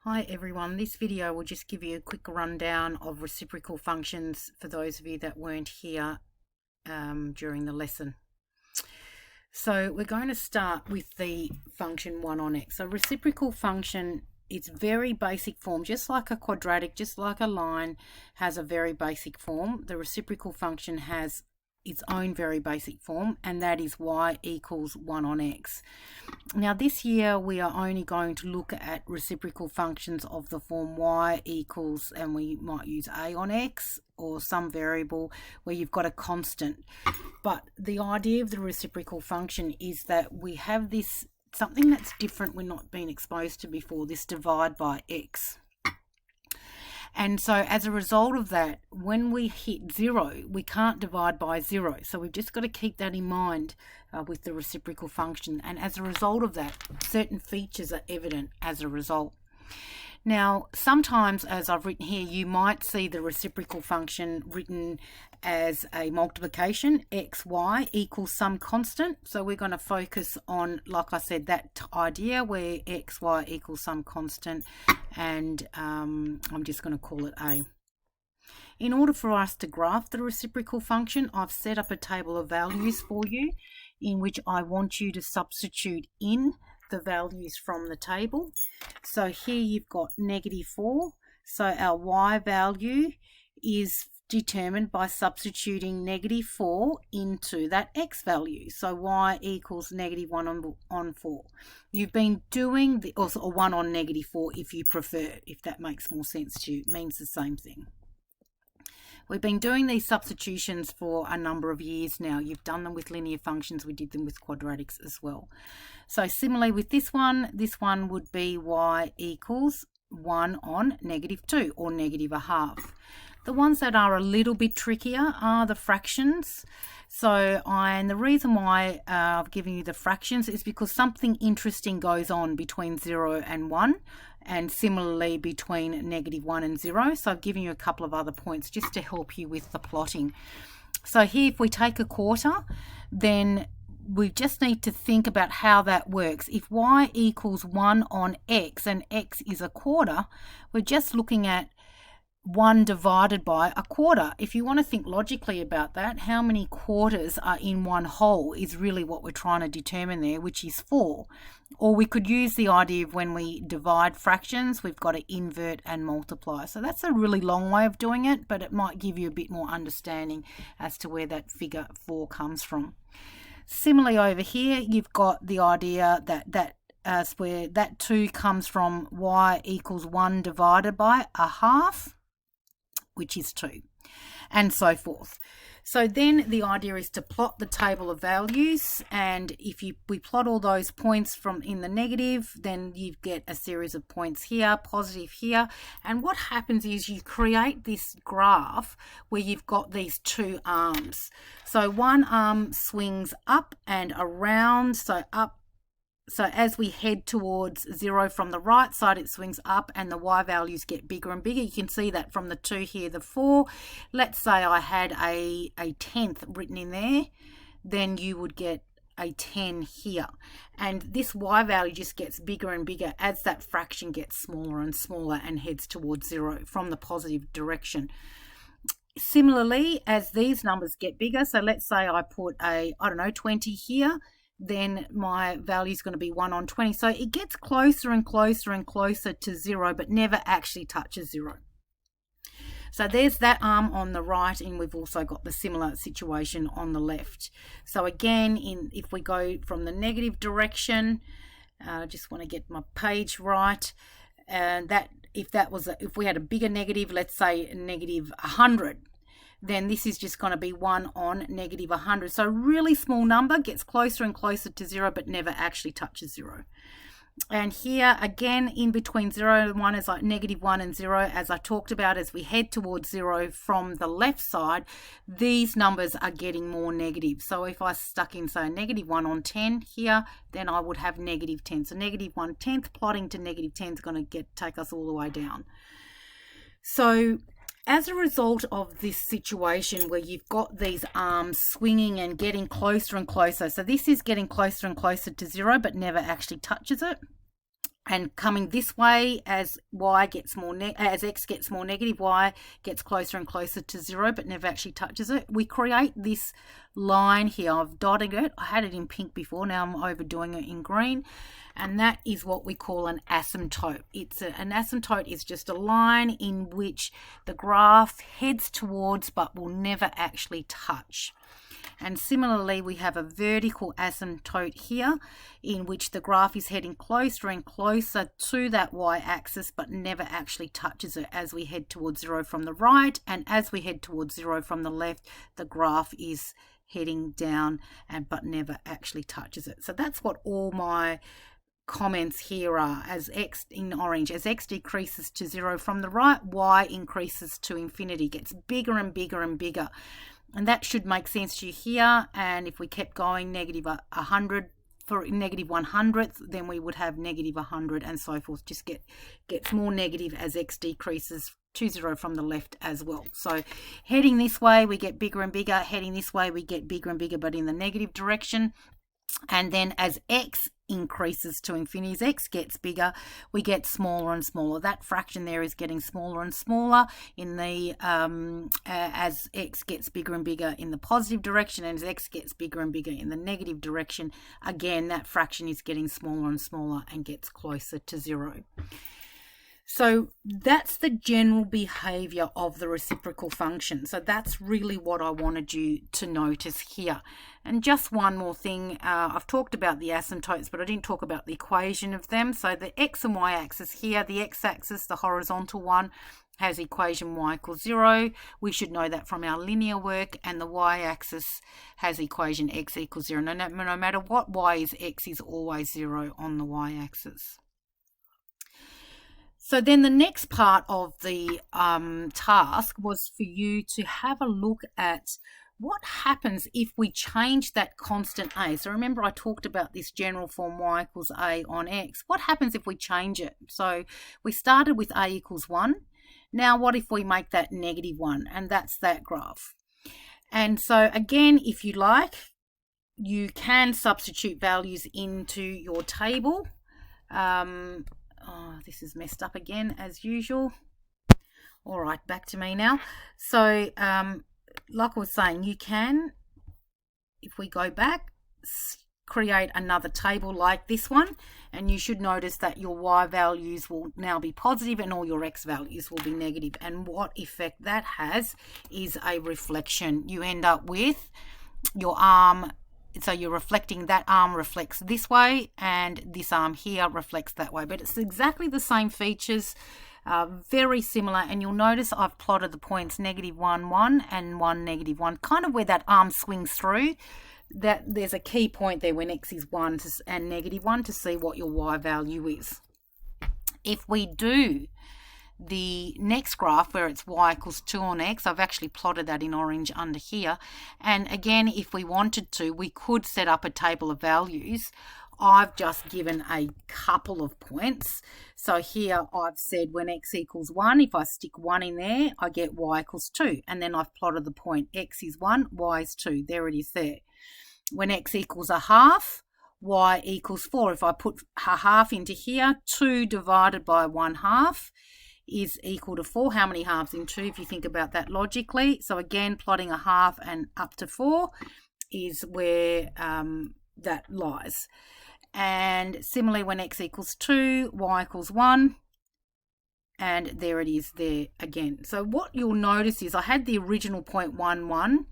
Hi everyone, this video will just give you a quick rundown of reciprocal functions for those of you that weren't here during the lesson. So we're going to start with the function 1 on x. So reciprocal function, it's very basic form, just like a quadratic, just like a line has a very basic form. The reciprocal function has its own very basic form, and that is y equals 1 on x. Now this year we are only going to look at reciprocal functions of the form y equals, and we might use a on x or some variable where you've got a constant. But the idea of the reciprocal function is that we have this something that's different, we're not been exposed to before, this divide by x. And so as a result of that, when we hit 0, we can't divide by 0. So we've just got to keep that in mind with the reciprocal function. And as a result of that, certain features are evident as a result. Now, sometimes, as I've written here, you might see the reciprocal function written as a multiplication, xy equals some constant. So we're going to focus on, like I said, that idea where xy equals some constant, and I'm just going to call it a. In order for us to graph the reciprocal function, I've set up a table of values for you in which I want you to substitute in the values from the table. So here you've got -4. So our y value is determined by substituting -4 into that x value. So y equals -1 on 4. You've been doing the, or 1 on -4 if you prefer, if that makes more sense to you. It means the same thing. We've been doing these substitutions for a number of years now. You've done them with linear functions. We did them with quadratics as well. So similarly with this one would be y equals 1 on -2 or -1/2. The ones that are a little bit trickier are the fractions. So and the reason why I've given you the fractions is because something interesting goes on between 0 and 1. And similarly between -1 and 0. So I've given you a couple of other points just to help you with the plotting. So here, if we take a quarter, then we just need to think about how that works. If y equals 1 on x and x is a quarter, we're just looking at 1 divided by a quarter. If you want to think logically about that, how many quarters are in one whole is really what we're trying to determine there, which is 4. Or we could use the idea of when we divide fractions, we've got to invert and multiply. So that's a really long way of doing it, but it might give you a bit more understanding as to where that figure 4 comes from. Similarly over here, you've got the idea that where that 2 comes from y equals 1 divided by 1/2, which is 2, and so forth. So then the idea is to plot the table of values, and if we plot all those points from in the negative, then you get a series of points here, positive here, and what happens is you create this graph where you've got these 2 arms. So one arm swings up and around, so up. So as we head towards 0 from the right side, it swings up and the y values get bigger and bigger. You can see that from the 2 here, the 4. Let's say I had a 10th written in there, then you would get a 10 here. And this y value just gets bigger and bigger as that fraction gets smaller and smaller and heads towards 0 from the positive direction. Similarly, as these numbers get bigger, so let's say I put a, 20 here, then my value is going to be 1 on 20. So it gets closer and closer and closer to 0, but never actually touches 0. So there's that arm on the right, and we've also got the similar situation on the left. So again, if we go from the negative direction, I just want to get my page right, and that if we had a bigger negative, let's say -100, then this is just going to be 1 on -100. So really small number, gets closer and closer to 0, but never actually touches 0. And here again, in between 0 and 1 is like -1 and 0. As I talked about, as we head towards 0 from the left side, these numbers are getting more negative. So if I stuck in, say, -1 on 10 here, then I would have -10. So -1/10 plotting to -10 is going to take us all the way down. So as a result of this situation where you've got these arms swinging and getting closer and closer, so this is getting closer and closer to 0 but never actually touches it, and coming this way as y gets more as x gets more negative, y gets closer and closer to 0 but never actually touches it. We create this line here. I've dotted it. I had it in pink before, now I'm overdoing it in green, and that is what we call an asymptote. An asymptote is just a line in which the graph heads towards but will never actually touch. And similarly, we have a vertical asymptote here in which the graph is heading closer and closer to that y-axis but never actually touches it as we head towards 0 from the right, and as we head towards 0 from the left, the graph is heading down but never actually touches it. So that's what all my comments here are. As x in orange, as x decreases to 0 from the right, y increases to infinity, gets bigger and bigger and bigger. And that should make sense to you here. And if we kept going negative 100 for negative 100th, then we would have negative 100 and so forth. Just gets more negative as x decreases to 0 from the left as well. So heading this way, we get bigger and bigger. Heading this way, we get bigger and bigger, but in the negative direction. And then as x increases to infinity, as x gets bigger, we get smaller and smaller. That fraction there is getting smaller and smaller in the as x gets bigger and bigger in the positive direction, and as x gets bigger and bigger in the negative direction, again that fraction is getting smaller and smaller and gets closer to 0. So that's the general behavior of the reciprocal function. So that's really what I wanted you to notice here. And just one more thing, I've talked about the asymptotes, but I didn't talk about the equation of them. So the x and y axis here, the x-axis, the horizontal one, has equation y equals 0. We should know that from our linear work. And the y-axis has equation x equals 0. No matter what y is, x is always 0 on the y-axis. So then the next part of the task was for you to have a look at what happens if we change that constant a. So remember I talked about this general form y equals a on x. What happens if we change it? So we started with a equals 1. Now what if we make that negative 1? And that's that graph. And so again, if you like, you can substitute values into your table. Oh, this is messed up again as usual. All right, back to me now. So like I was saying, you can, if we go back, create another table like this one, and you should notice that your y values will now be positive and all your x values will be negative. And what effect that has is a reflection. You end up with your arm. So you're reflecting, that arm reflects this way and this arm here reflects that way. But it's exactly the same features, very similar. And you'll notice I've plotted the points negative 1, 1 and 1, negative 1, kind of where that arm swings through. That there's a key point there when x is 1 and negative 1 to see what your y value is. If we do the next graph where it's y equals 2 on x, I've actually plotted that in orange under here, and again if we wanted to we could set up a table of values. I've just given a couple of points. So here I've said when x equals 1, if I stick 1 in there, I get y equals 2, and then I've plotted the point x is 1, y is 2. There it is there. When x equals a half, y equals 4. If I put a half into here, 2 divided by 1/2 is equal to 4. How many halves in 2 if you think about that logically? So again, plotting a half and up to 4 is where that lies. And similarly, when x equals 2, y equals 1, and there it is there again. So what you'll notice is I had the original point 1, 1.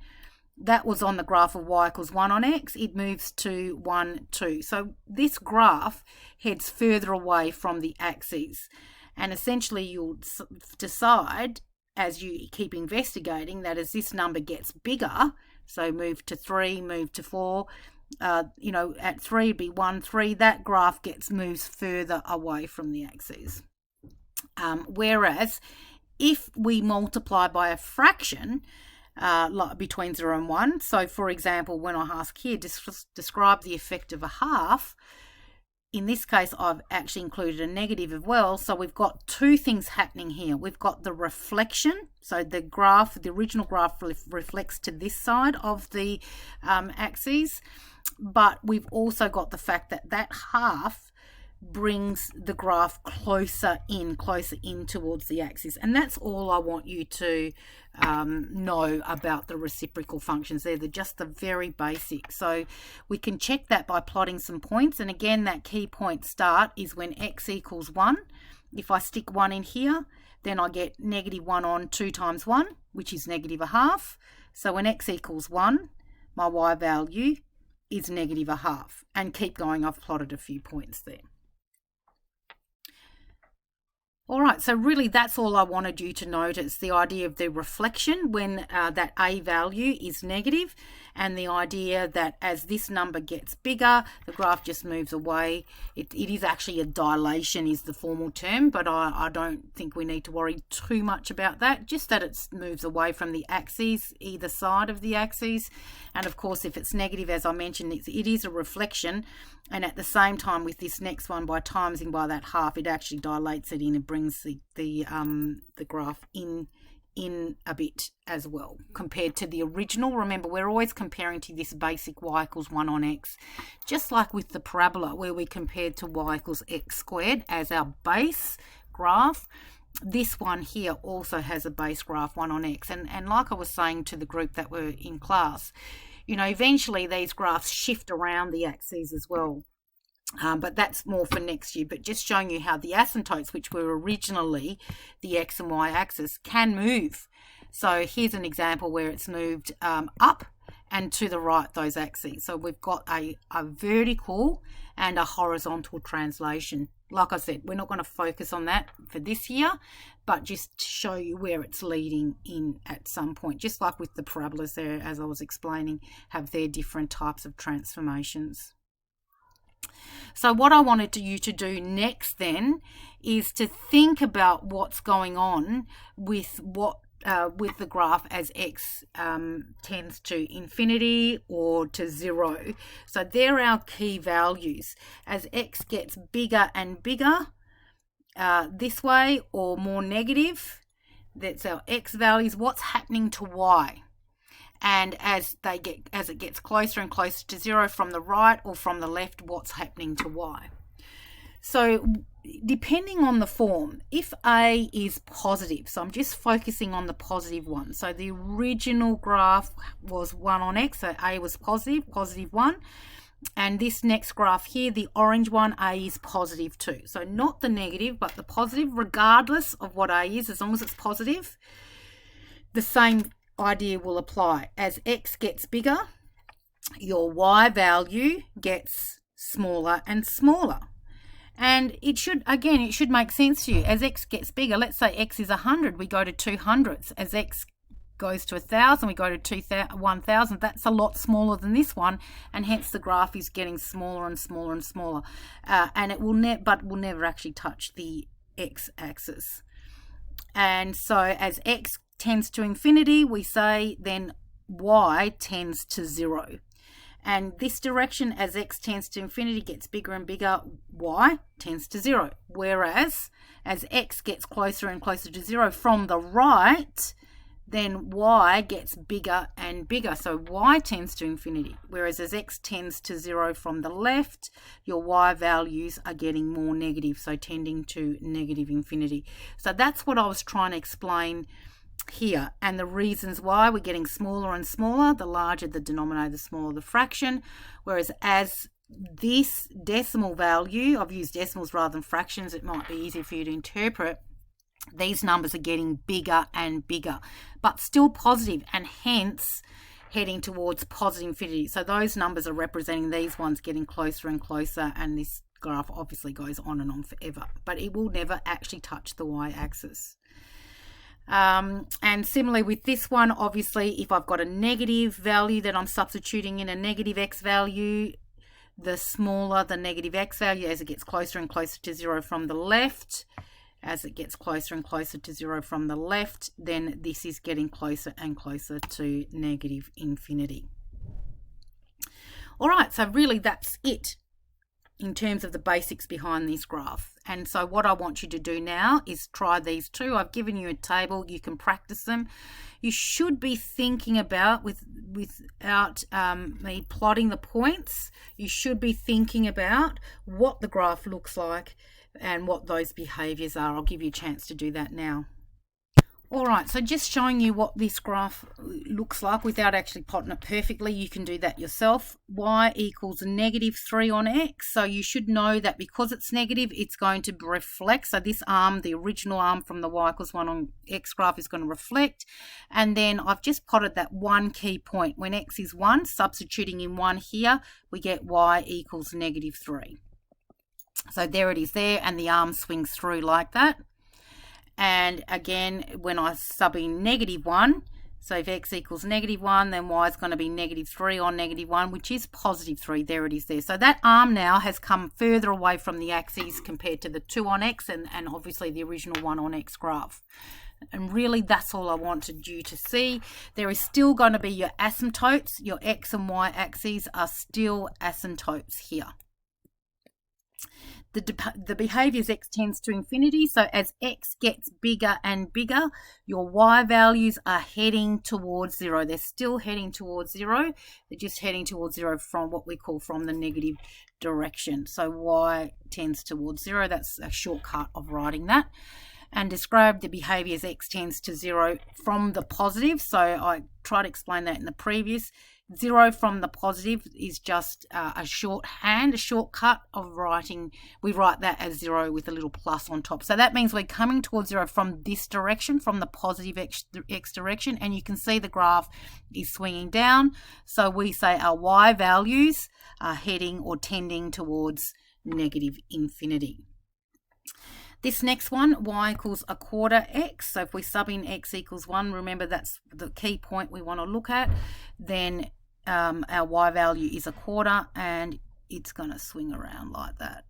That was on the graph of y equals 1 on x. It moves to 1, 2. So this graph heads further away from the axes. And essentially you'll decide as you keep investigating that as this number gets bigger, so move to 3, move to 4, at 3 be 1, 3, that graph moves further away from the axes. Whereas if we multiply by a fraction between 0 and 1, so for example when I ask here, describe the effect of a half, in this case, I've actually included a negative as well. So we've got two things happening here. We've got the reflection. So the original graph reflects to this side of the axis. But we've also got the fact that that half brings the graph closer in towards the axis. And that's all I want you to know about the reciprocal functions. They're just the very basic. So we can check that by plotting some points. And again, that key point start is when x equals 1. If I stick 1 in here, then I get negative 1 on 2 times 1, which is negative a half. So when x equals 1, my y value is negative a half. And keep going, I've plotted a few points there. All right, so really that's all I wanted you to notice, the idea of the reflection when that a value is negative, and the idea that as this number gets bigger, the graph just moves away. It is actually a dilation is the formal term, but I don't think we need to worry too much about that, just that it moves away from the axes, either side of the axes. And of course, if it's negative, as I mentioned, it is a reflection. And at the same time with this next one, by timesing by that half, it actually dilates it in and brings the graph in a bit as well compared to the original. Remember, we're always comparing to this basic y equals 1 on x, just like with the parabola where we compared to y equals x squared as our base graph. This one here also has a base graph 1 on x, and like I was saying to the group that were in class, you know, eventually these graphs shift around the axes as well. But that's more for next year. But just showing you how the asymptotes, which were originally the x and y axis, can move. So here's an example where it's moved up and to the right, those axes. So we've got a vertical and a horizontal translation. Like I said, we're not going to focus on that for this year, but just to show you where it's leading in at some point. Just like with the parabolas there, as I was explaining, have their different types of transformations. So what I wanted you to do next then is to think about what's going on with the graph as x tends to infinity or to 0. So they're our key values. As x gets bigger and bigger this way or more negative, that's our x values. What's happening to y? And as it gets closer and closer to 0 from the right or from the left, what's happening to y? So depending on the form, if a is positive, so I'm just focusing on the positive one. So the original graph was 1 on x, so a was positive, positive 1. And this next graph here, the orange one, a is positive 2. So not the negative, but the positive, regardless of what a is, as long as it's positive, the same idea will apply. As x gets bigger, your y value gets smaller and smaller. And it should make sense to you. As x gets bigger, let's say x is 100, we go to 200s. As x goes to 1,000, we go to 1,000. That's a lot smaller than this one, and hence the graph is getting smaller and smaller and smaller. And it will never actually touch the x-axis. And so as x tends to infinity, we say then y tends to 0. And this direction, as x tends to infinity, gets bigger and bigger, y tends to 0. Whereas as x gets closer and closer to 0 from the right, then y gets bigger and bigger. So y tends to infinity. Whereas as x tends to 0 from the left, your y values are getting more negative, so tending to negative infinity. So that's what I was trying to explain here, and the reasons why we're getting smaller and smaller. The larger the denominator, the smaller the fraction. Whereas as this decimal value, I've used decimals rather than fractions, it might be easier for you to interpret, these numbers are getting bigger and bigger, but still positive, and hence heading towards positive infinity. So those numbers are representing these ones getting closer and closer, and this graph obviously goes on and on forever, but it will never actually touch the y-axis. And similarly with this one, obviously if I've got a negative value that I'm substituting in, a negative x value, the smaller the negative x value as it gets closer and closer to 0 from the left. As it gets closer and closer to 0 from the left, then this is getting closer and closer to negative infinity. All right, so really that's it. in terms of the basics behind this graph. And so what I want you to do now is try these two. I've given you a table. You can practice them. You should be thinking about, without me plotting the points, you should be thinking about what the graph looks like and what those behaviors are. I'll give you a chance to do that now. All right, so just showing you what this graph looks like without actually plotting it perfectly. You can do that yourself. Y equals -3 on X. So you should know that because it's negative, it's going to reflect. So this arm, the original arm from the Y equals 1 on X graph, is going to reflect. And then I've just plotted that one key point. When X is 1, substituting in 1 here, we get Y equals -3. So there it is there, and the arm swings through like that. And again, when I sub in -1, so if X equals -1, then Y is going to be -3 on -1, which is +3. There it is there. So that arm now has come further away from the axis compared to the 2 on X and obviously the original 1 on X graph. And really, that's all I wanted you to see. There is still going to be your asymptotes. Your X and Y axes are still asymptotes here. The behavior is X tends to infinity. So as X gets bigger and bigger, your Y values are heading towards 0. They're still heading towards 0. They're just heading towards 0 from what we call from the negative direction. So Y tends towards 0. That's a shortcut of writing that. And describe the behavior as X tends to 0 from the positive. So I tried to explain that in the previous. 0 from the positive is just a shortcut of writing. We write that as 0 with a little plus on top. So that means we're coming towards 0 from this direction, from the positive X direction. And you can see the graph is swinging down. So we say our Y values are heading or tending towards -infinity. This next one, Y equals 1/4 X. So if we sub in X equals 1, remember that's the key point we want to look at, then our Y value is 1/4 and it's going to swing around like that,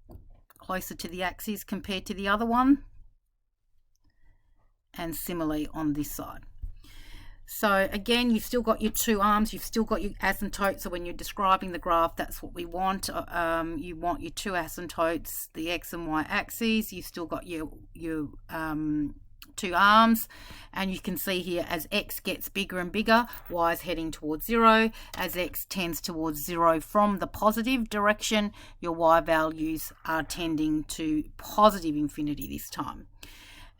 closer to the axis compared to the other one. And similarly on this side. So again, you've still got your two arms, you've still got your asymptotes. So when you're describing the graph, that's what we want. You want your two asymptotes, the X and Y axes. You've still got your two arms, and you can see here as X gets bigger and bigger, Y is heading towards 0. As X tends towards 0 from the positive direction, your Y values are tending to +infinity this time.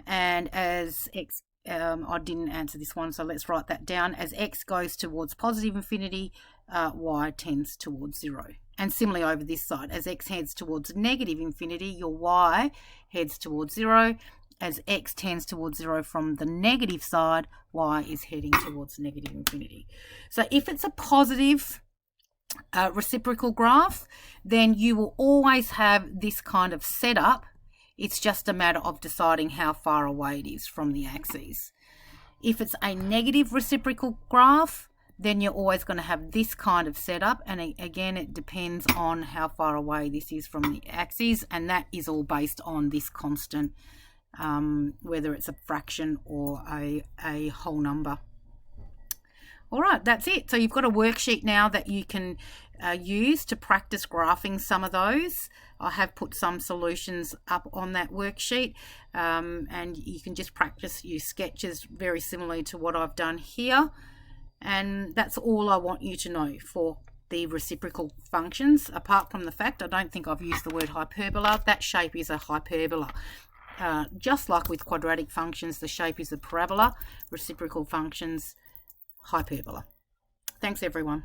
And as X I didn't answer this one, so let's write that down. As X goes towards +infinity, Y tends towards 0. And similarly over this side, as X heads towards -infinity, your Y heads towards 0. As X tends towards 0 from the negative side, Y is heading towards -infinity. So if it's a positive reciprocal graph, then you will always have this kind of setup. It's just a matter of deciding how far away it is from the axes. If it's a negative reciprocal graph, then you're always going to have this kind of setup. And again, it depends on how far away this is from the axes. And that is all based on this constant, whether it's a fraction or a whole number. All right, that's it. So you've got a worksheet now that you can use to practice graphing some of those. I have put some solutions up on that worksheet, and you can just practice your sketches very similarly to what I've done here. And that's all I want you to know for the reciprocal functions, apart from the fact I don't think I've used the word hyperbola. That shape is a hyperbola. Just like with quadratic functions, the shape is a parabola. Reciprocal functions, hyperbola. Thanks, everyone.